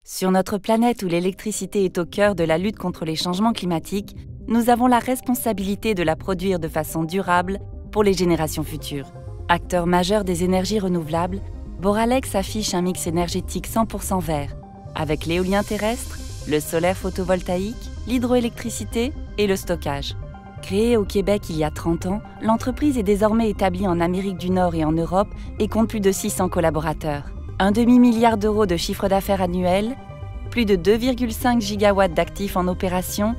Sur notre planète où l'électricité est au cœur de la lutte contre les changements climatiques, nous avons la responsabilité de la produire de façon durable pour les générations futures. Acteur majeur des énergies renouvelables, Boralex affiche un mix énergétique 100% vert, avec l'éolien terrestre, le solaire photovoltaïque, l'hydroélectricité et le stockage. Créée au Québec il y a 30 ans, l'entreprise est désormais établie en Amérique du Nord et en Europe et compte plus de 600 collaborateurs. Un demi-milliard d'euros de chiffre d'affaires annuel, plus de 2,5 gigawatts d'actifs en opération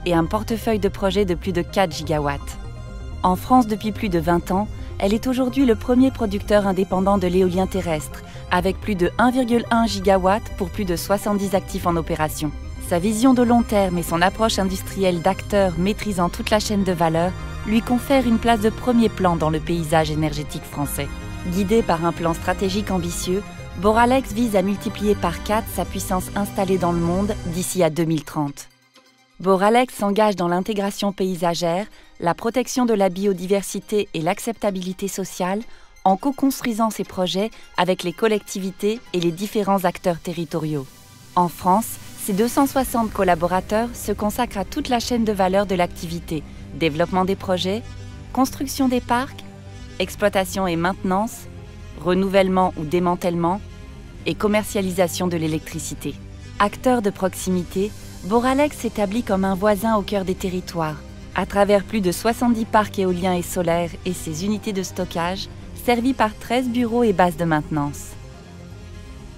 et un portefeuille de projets de plus de 4 gigawatts. En France depuis plus de 20 ans, elle est aujourd'hui le premier producteur indépendant de l'éolien terrestre, avec plus de 1,1 gigawatt pour plus de 70 actifs en opération. Sa vision de long terme et son approche industrielle d'acteur maîtrisant toute la chaîne de valeur lui confèrent une place de premier plan dans le paysage énergétique français. Guidé par un plan stratégique ambitieux, Boralex vise à multiplier par 4 sa puissance installée dans le monde d'ici à 2030. Boralex s'engage dans l'intégration paysagère, la protection de la biodiversité et l'acceptabilité sociale en co-construisant ses projets avec les collectivités et les différents acteurs territoriaux. En France, ses 260 collaborateurs se consacrent à toute la chaîne de valeur de l'activité, développement des projets, construction des parcs, exploitation et maintenance, renouvellement ou démantèlement et commercialisation de l'électricité. Acteur de proximité, Boralex s'établit comme un voisin au cœur des territoires, à travers plus de 70 parcs éoliens et solaires et ses unités de stockage, servis par 13 bureaux et bases de maintenance.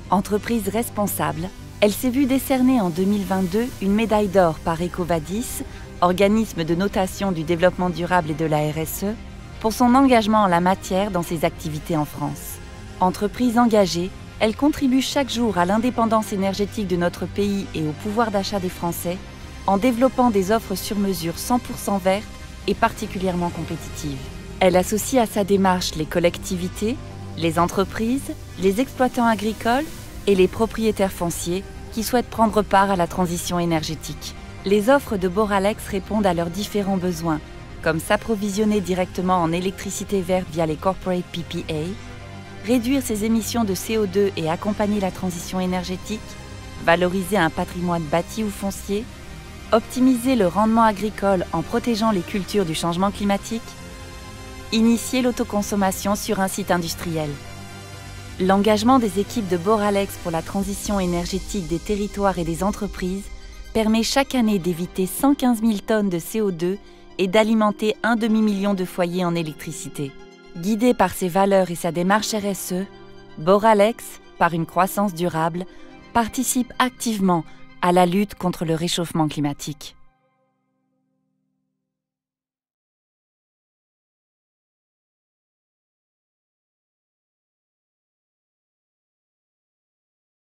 Entreprise responsable, elle s'est vue décerner en 2022 une médaille d'or par EcoVadis, organisme de notation du développement durable et de la RSE, pour son engagement en la matière dans ses activités en France. Entreprise engagée, elle contribue chaque jour à l'indépendance énergétique de notre pays et au pouvoir d'achat des Français en développant des offres sur mesure 100% vertes et particulièrement compétitives. Elle associe à sa démarche les collectivités, les entreprises, les exploitants agricoles et les propriétaires fonciers qui souhaitent prendre part à la transition énergétique. Les offres de Boralex répondent à leurs différents besoins, comme s'approvisionner directement en électricité verte via les corporate PPA, réduire ses émissions de CO2 et accompagner la transition énergétique, valoriser un patrimoine bâti ou foncier, optimiser le rendement agricole en protégeant les cultures du changement climatique, initier l'autoconsommation sur un site industriel. L'engagement des équipes de Boralex pour la transition énergétique des territoires et des entreprises permet chaque année d'éviter 115 000 tonnes de CO2 et d'alimenter un demi-million de foyers en électricité. Guidé par ses valeurs et sa démarche RSE, Boralex, par une croissance durable, participe activement à la lutte contre le réchauffement climatique.